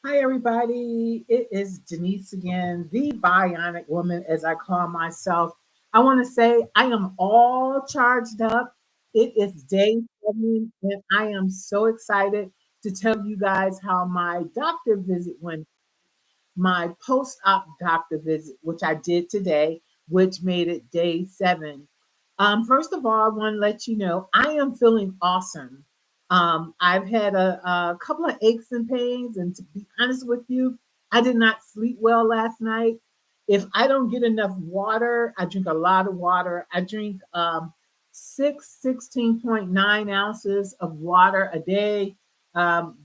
Hi, everybody. It is Denise again, the Bionic Woman, as I call myself. I want to say I am all charged up. It is day 7, and I am so excited to tell you guys how my doctor visit went, my post op doctor visit, which I did today, which made it day 7. First of all, I want to let you know I am feeling awesome. I've had a couple of aches and pains, and to be honest with you, I did not sleep well last night. If I don't get enough water, I drink a lot of water. I drink 16.9 ounces of water a day. Um,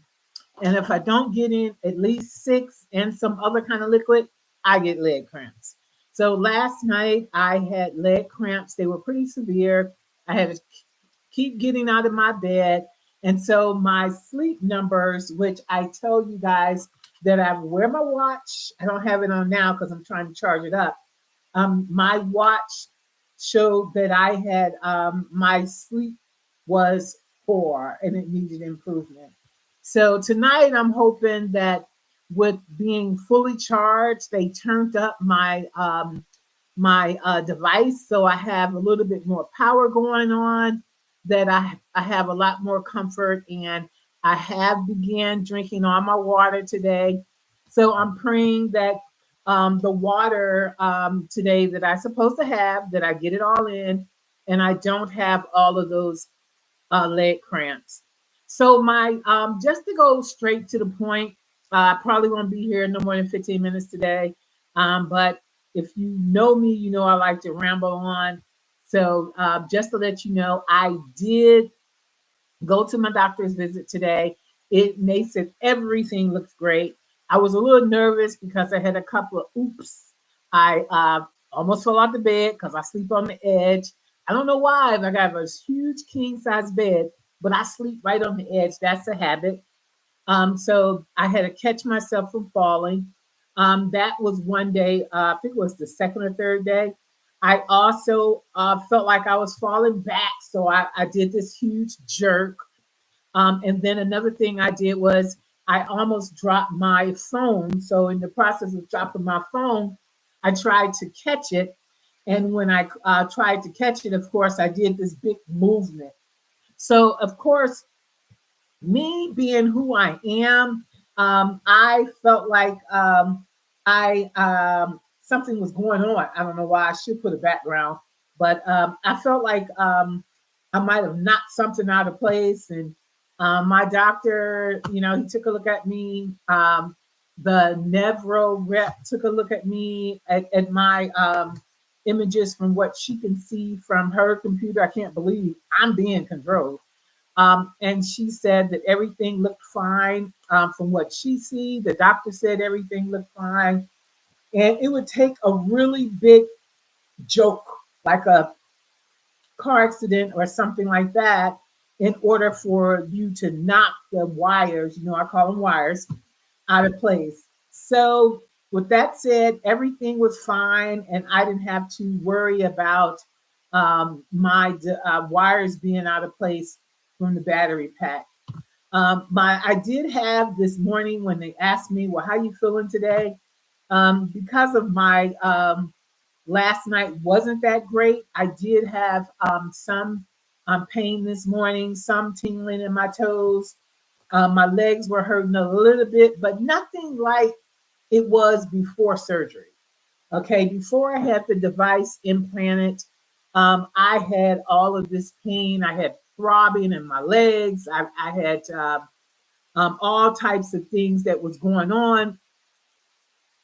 and if I don't get in at least 6 and some other kind of liquid, I get leg cramps. So last night I had leg cramps. They were pretty severe. I had to keep getting out of my bed. And so my sleep numbers, which I tell you guys that I wear my watch, I don't have it on now because I'm trying to charge it up. My watch showed that I had my sleep was poor and it needed improvement. So tonight I'm hoping that with being fully charged, they turned up my device so I have a little bit more power going on. That I have a lot more comfort, and I have began drinking all my water today. So I'm praying that the water today that I'm supposed to have, that I get it all in, and I don't have all of those leg cramps. So my just to go straight to the point, I probably won't be here no more than 15 minutes today. But if you know me, you know I like to ramble on. So just to let you know, I did go to my doctor's visit today. They said everything looks great. I was a little nervous because I had a couple of oops. I almost fell out the bed because I sleep on the edge. I don't know why. I got a huge king size bed, but I sleep right on the edge. That's a habit. So I had to catch myself from falling. That was one day, I think it was the second or third day. I also felt like I was falling back. So I did this huge jerk. And then another thing I did was I almost dropped my phone. So in the process of dropping my phone, I tried to catch it. And when I tried to catch it, of course, I did this big movement. So, of course, me being who I am, I felt like I something was going on. I don't know why. I should put a background, but I felt like I might have knocked something out of place. And my doctor, he took a look at me. The Nevro rep took a look at me at my images from what she can see from her computer. I can't believe I'm being controlled. And she said that everything looked fine from what she see. The doctor said everything looked fine, and it would take a really big joke, like a car accident or something like that, in order for you to knock the wires. I call them wires out of place. So, with that said, everything was fine, and I didn't have to worry about my wires being out of place from the battery pack. I did have this morning when they asked me, "Well, how you feeling today?" Because of my last night wasn't that great. I did have some pain this morning, some tingling in my toes. My legs were hurting a little bit, but nothing like it was before surgery. Okay, before I had the device implanted, I had all of this pain. I had throbbing in my legs. I had all types of things that was going on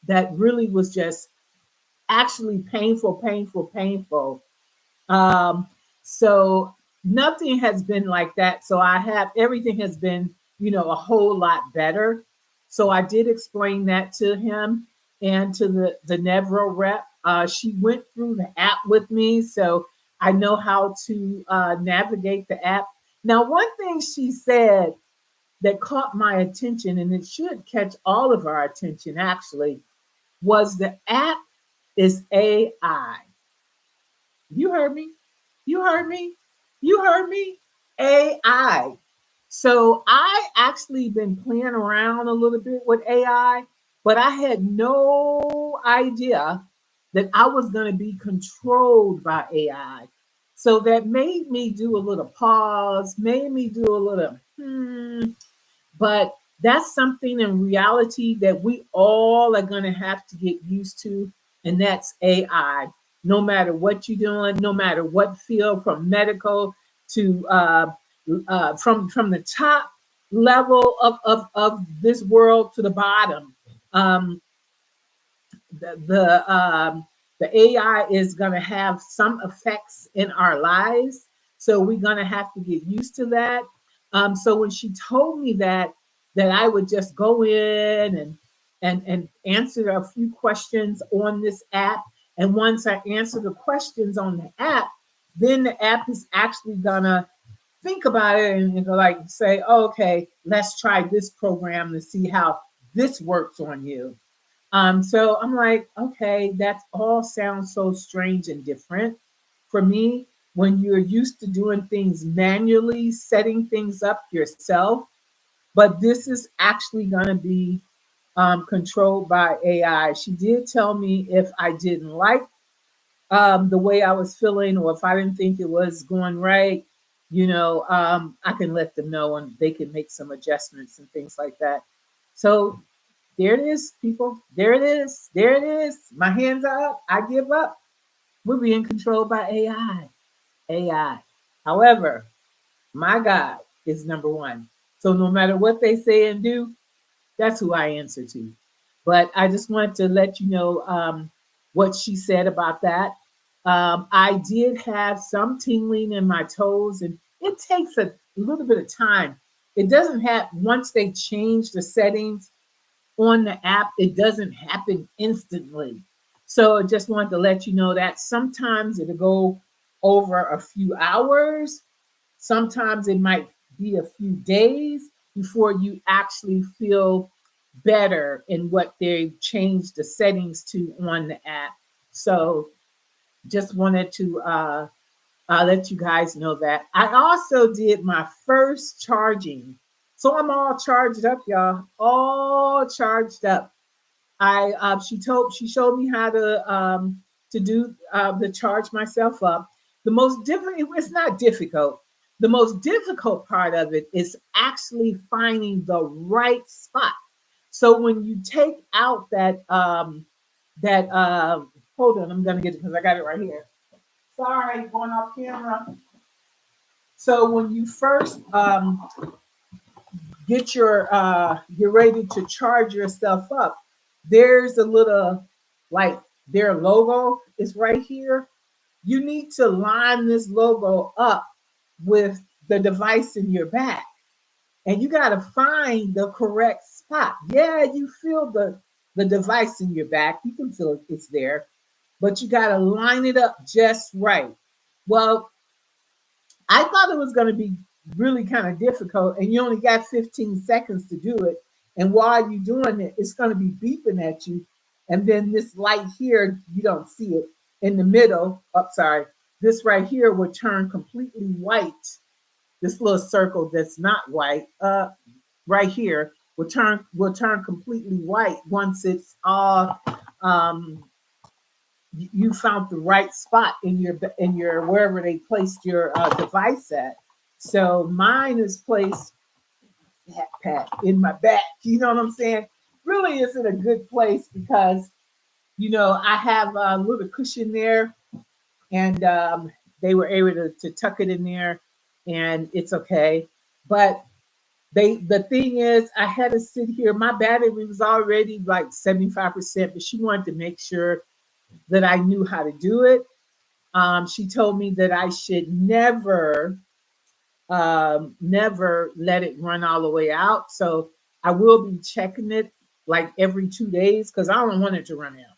that really was just actually painful, painful, painful. Um, so nothing has been like that. So I have everything has been, a whole lot better. So I did explain that to him and to the Nevro rep. She went through the app with me, so I know how to navigate the app. Now, one thing she said that caught my attention, and it should catch all of our attention actually, was the app is AI. You heard me. You heard me. You heard me. AI. So I actually been playing around a little bit with AI, but I had no idea that I was going to be controlled by AI. So that made me do a little pause, made me do a little, but that's something in reality that we all are going to have to get used to, and that's AI. No matter what you're doing, no matter what field, from medical to from the top level of this world to the bottom. Um, the AI is going to have some effects in our lives, so we're going to have to get used to that. So when she told me that I would just go in and answer a few questions on this app, and once I answer the questions on the app, then the app is actually gonna think about it and go like say, oh, okay, let's try this program to see how this works on you. So I'm like, okay, that all sounds so strange and different for me when you're used to doing things manually, setting things up yourself. But this is actually going to be controlled by AI. She did tell me if I didn't like the way I was feeling, or if I didn't think it was going right, I can let them know and they can make some adjustments and things like that. So there it is, people. There it is. There it is. My hands are up. I give up. We're being controlled by AI. AI. However, my God is number one. So no matter what they say and do, that's who I answer to. But I just wanted to let you know what she said about that. I did have some tingling in my toes, and it takes a little bit of time. It doesn't have, once they change the settings on the app, it doesn't happen instantly. So I just wanted to let you know that sometimes it'll go over a few hours. Sometimes it might be a few days before you actually feel better in what they changed the settings to on the app. So just wanted to let you guys know that. I also did my first charging. So I'm all charged up, y'all. All charged up. She showed me how to do to charge myself up. The most difficult, it's not difficult. The most difficult part of it is actually finding the right spot. So when you take out that hold on, I'm gonna get it because I got it right here. Sorry, going off camera. So when you first get ready to charge yourself up, there's a little, like, their logo is right here. You need to line this logo up with the device in your back, and you got to find the correct spot. Yeah, you feel the device in your back, you can feel it's there, but you got to line it up just right. Well, I thought it was going to be really kind of difficult, and you only got 15 seconds to do it. And while you're doing it, it's going to be beeping at you. And then this light here, you don't see it in the middle. Oh, sorry. This right here will turn completely white. This little circle that's not white, right here, will turn completely white once it's all you found the right spot in your wherever they placed your device at. So mine is placed pat in my back. You know what I'm saying? Really is in a good place because I have a little cushion there, and they were able to tuck it in there, and it's okay. But the thing is, I had to sit here. My battery was already like 75%, but she wanted to make sure that I knew how to do it. She told me that I should never let it run all the way out. So I will be checking it like every 2 days because I don't want it to run out.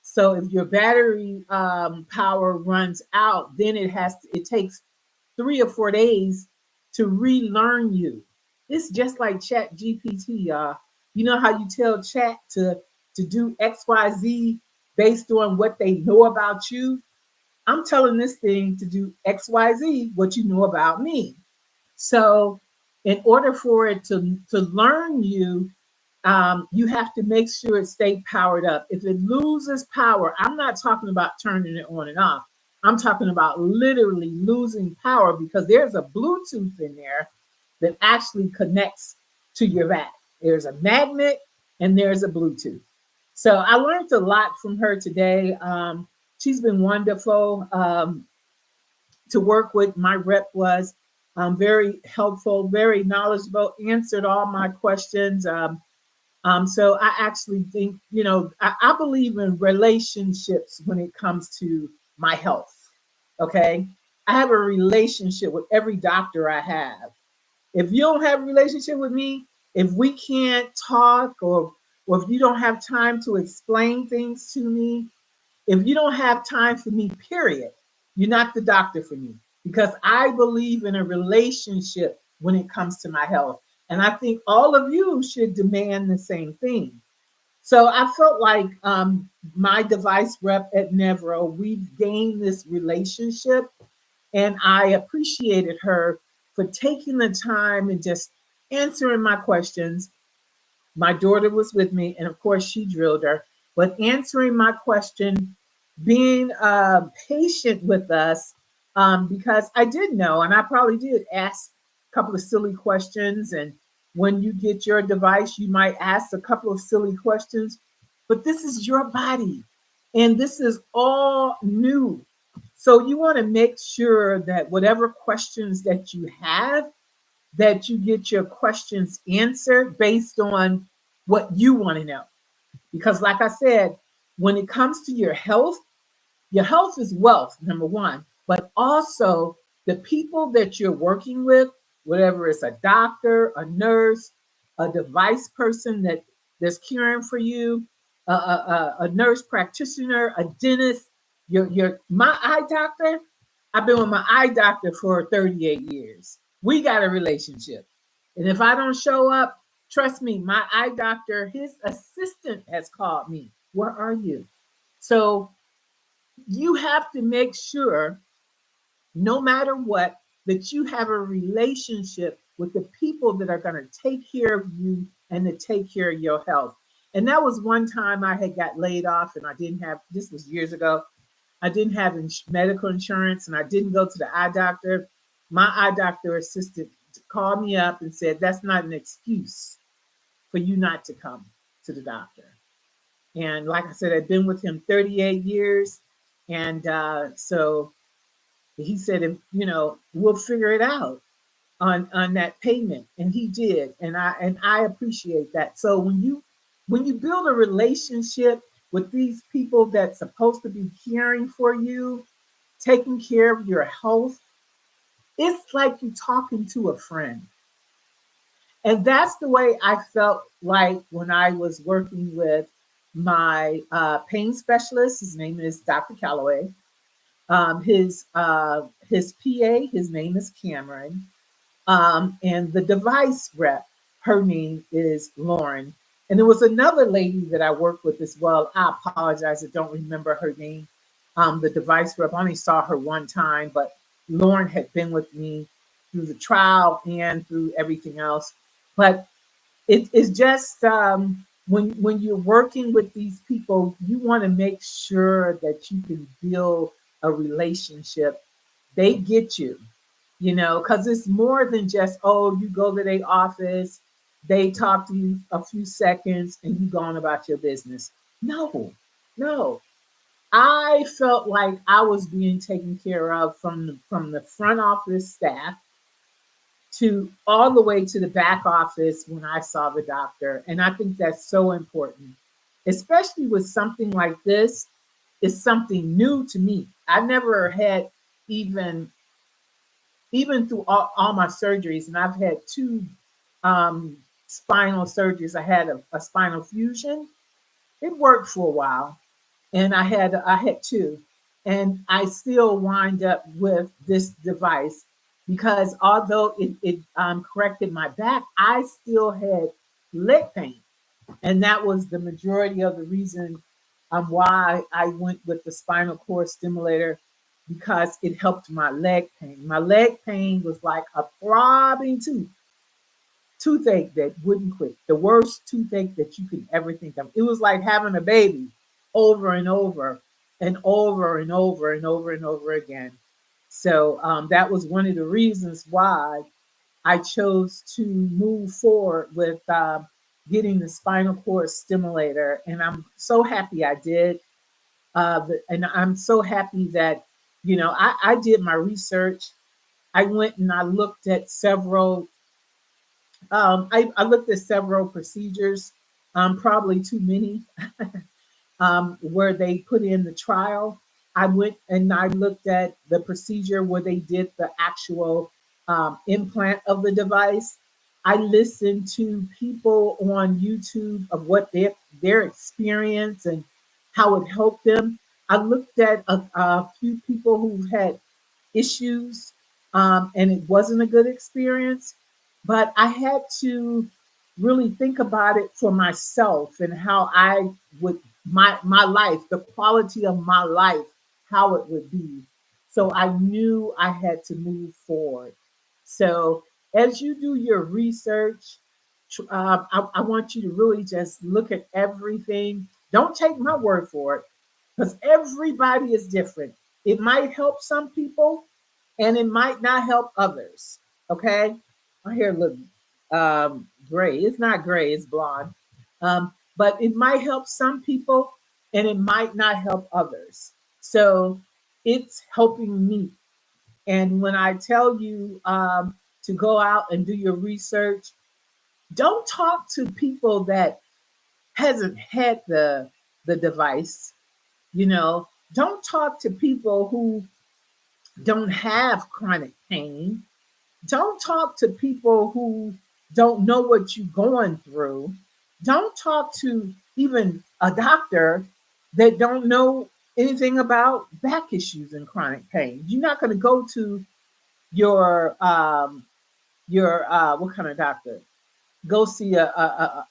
So if your battery power runs out, then it takes 3 or 4 days to relearn you. It's just like Chat GPT, y'all. You know how you tell Chat to do XYZ based on what they know about you? I'm telling this thing to do XYZ, what you know about me. So in order for it to learn you, you have to make sure it stay powered up. If it loses power, I'm not talking about turning it on and off. I'm talking about literally losing power because there's a Bluetooth in there that actually connects to your vac. There's a magnet and there's a Bluetooth. So I learned a lot from her today. She's been wonderful to work with. My rep was very helpful, very knowledgeable, answered all my questions. So I actually think, I believe in relationships when it comes to my health. Okay. I have a relationship with every doctor I have. If you don't have a relationship with me, if we can't talk or if you don't have time to explain things to me, if you don't have time for me, period, you're not the doctor for me because I believe in a relationship when it comes to my health. And I think all of you should demand the same thing. So I felt like my device rep at Nevro, we've gained this relationship, and I appreciated her for taking the time and just answering my questions. My daughter was with me, and of course, she drilled her, but answering my question, being patient with us, because I did know, and I probably did ask a couple of silly questions. And when you get your device, you might ask a couple of silly questions, but this is your body, and this is all new. So you want to make sure that whatever questions that you have, that you get your questions answered based on what you want to know. Because, like I said, when it comes to your health is wealth, number one, but also the people that you're working with, whatever it's a doctor, a nurse, a device person that's caring for you, a nurse practitioner, a dentist, my eye doctor. I've been with my eye doctor for 38 years. We got a relationship. And if I don't show up, trust me, my eye doctor, his assistant has called me. Where are you? So you have to make sure, no matter what, that you have a relationship with the people that are going to take care of you and to take care of your health. And that was one time I had got laid off and I didn't have, this was years ago, I didn't have medical insurance and I didn't go to the eye doctor. My eye doctor assistant called me up and said, that's not an excuse for you not to come to the doctor. And like I said, I've been with him 38 years. And so he said, we'll figure it out on that payment. And he did. And I appreciate that. So when you build a relationship with these people that's supposed to be caring for you, taking care of your health, it's like you're talking to a friend. And that's the way I felt like when I was working with my pain specialist. His name is Dr. Calloway. His PA, his name is Cameron. And the device rep, her name is Lauren. And there was another lady that I worked with as well. I apologize, I don't remember her name. The device rep, I only saw her one time, but Lauren had been with me through the trial and through everything else. But it's just when you're working with these people, you want to make sure that you can build a relationship. They get you, because it's more than just, oh, you go to their office, they talk to you a few seconds, and you go on about your business. No, no. I felt like I was being taken care of from the front office staff to all the way to the back office when I saw the doctor. And I think that's so important, especially with something like this. It's something new to me. I never had even through all my surgeries, and I've had two spinal surgeries. I had a spinal fusion. It worked for a while, and I had two, and I still wind up with this device because although it corrected my back, I still had leg pain, and that was the majority of the reason why I went with the spinal cord stimulator, because it helped my leg pain. My leg pain was like a throbbing tooth. toothache that wouldn't quit. The worst toothache that you could ever think of. It was like having a baby over and over and over and over and over and over again. So that was one of the reasons why I chose to move forward with getting the spinal cord stimulator. And I'm so happy I did. And I'm so happy that, I did my research. I went and I looked at several I looked at several procedures, probably too many, where they put in the trial. I went and I looked at the procedure where they did the actual implant of the device. I listened to people on YouTube of what their experience and how it helped them. I looked at a few people who've had issues, and it wasn't a good experience. But I had to really think about it for myself and how I would my life, the quality of my life, how it would be. So I knew I had to move forward. So as you do your research, I want you to really just look at everything. Don't take my word for it because everybody is different. It might help some people and it might not help others. Okay. My hair look gray. It's not gray, it's blonde. But it might help some people and it might not help others. So it's helping me. And when I tell you to go out and do your research, don't talk to people that hasn't had the device. Don't talk to people who don't have chronic pain. Don't talk to people who don't know what you're going through. Don't talk to even a doctor that don't know anything about back issues and chronic pain. You're not going to go to your what kind of doctor? Go see a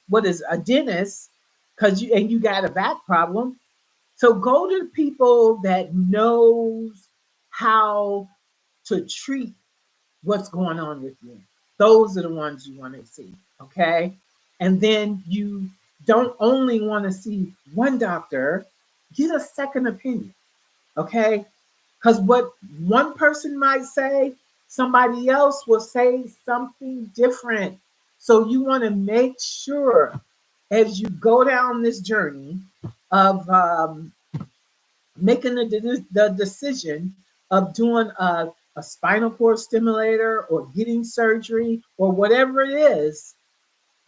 what is a dentist because you got a back problem. So go to people that knows how to treat what's going on with you. Those are the ones you want to see. Okay. And then you don't only want to see one doctor, get a second opinion. Okay. Because what one person might say, somebody else will say something different. So you want to make sure as you go down this journey of making the decision of doing a spinal cord stimulator or getting surgery or whatever it is,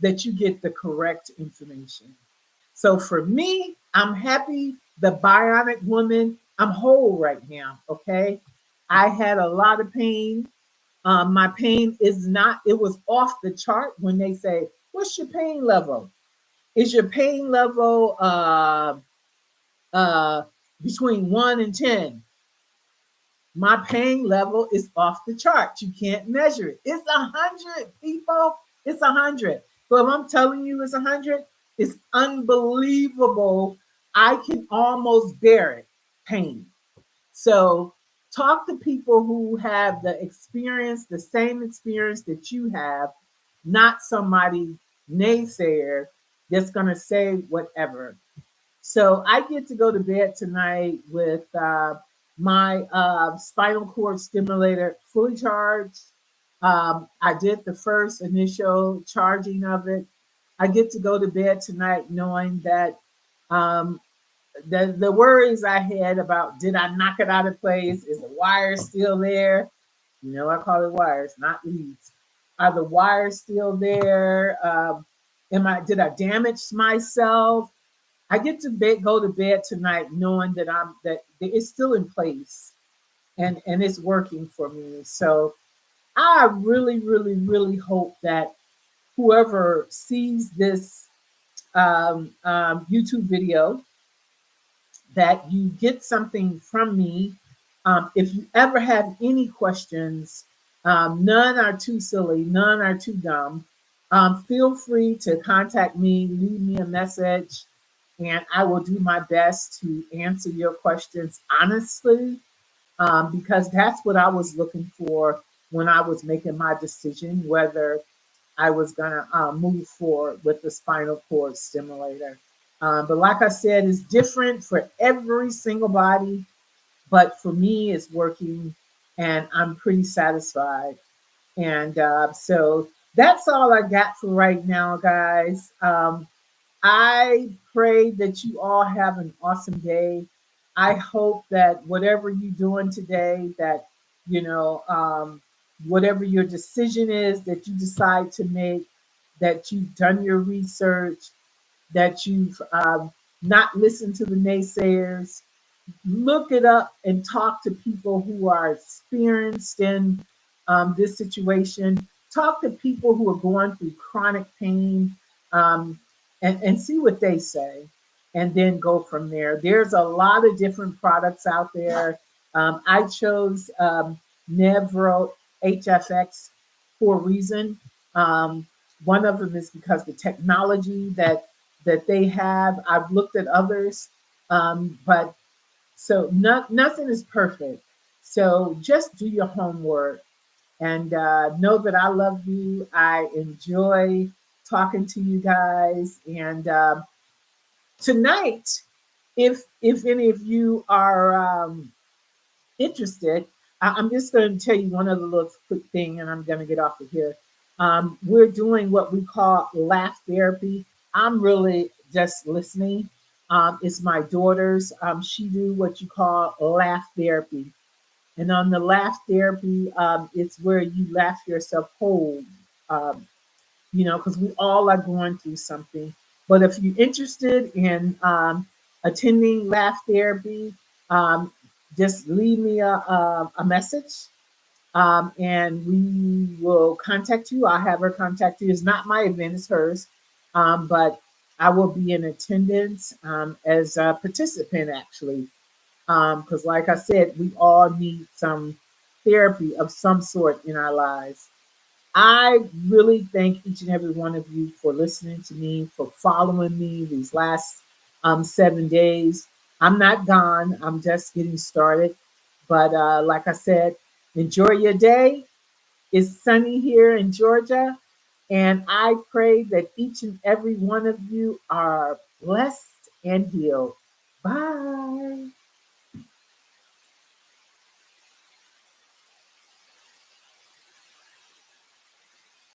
that you get the correct information. So for me, I'm happy, the Bionic woman, I'm whole right now. Okay. I had a lot of pain. My pain is not, it was off the chart when they say, what's your pain level? Is your pain level uh, between 1 and 10? My pain level is off the chart. You can't measure it. It's 100, people. It's 100. So if I'm telling you it's 100, it's unbelievable. I can almost bear it, pain. So talk to people who have the experience, the same experience that you have, not somebody naysayer that's going to say whatever. So I get to go to bed tonight with my spinal cord stimulator fully charged. I did the first initial charging of it. I get to go to bed tonight knowing that um, the worries I had about did I knock it out of place? Is the wire still there? I call it wires, not leads. Are the wires still there? Did I damage myself? I get to go to bed tonight knowing that it's still in place and it's working for me. So I really, really, really hope that whoever sees this YouTube video, that you get something from me. If you ever have any questions, none are too silly, none are too dumb. Feel free to contact me, leave me a message, and I will do my best to answer your questions honestly, because that's what I was looking for when I was making my decision whether I was going to move forward with the spinal cord stimulator. But like I said, it's different for every single body. But for me, it's working and I'm pretty satisfied. And so that's all I got for right now, guys. I pray that you all have an awesome day. I hope that whatever you're doing today, that, you know, whatever your decision is that you decide to make, that you've done your research, that you've not listened to the naysayers, look it up and talk to people who are experienced in this situation. Talk to people who are going through chronic pain um, and see what they say, and then go from there. There's a lot of different products out there. I chose Nevro HFX for a reason. Um, One of them is because the technology that they have. I've looked at others, but so nothing is perfect. So just do your homework and know that I love you. I enjoy talking to you guys. And tonight, if any of you are interested, I'm just going to tell you one other little quick thing, and I'm going to get off of here. We're doing what we call laugh therapy. I'm really just listening. It's my daughter's. She do what you call laugh therapy, and on the laugh therapy, it's where you laugh yourself whole. Um, because we all are going through something. But if you're interested in attending laugh therapy, um, just leave me a message and we will contact you. I'll have her contact you. It's not my event, it's hers. But I will be in attendance as a participant, actually. Because, like I said, we all need some therapy of some sort in our lives. I really thank each and every one of you for listening to me, for following me these last 7 days. I'm not gone, I'm just getting started. But like I said, enjoy your day. It's sunny here in Georgia. And I pray that each and every one of you are blessed and healed. Bye.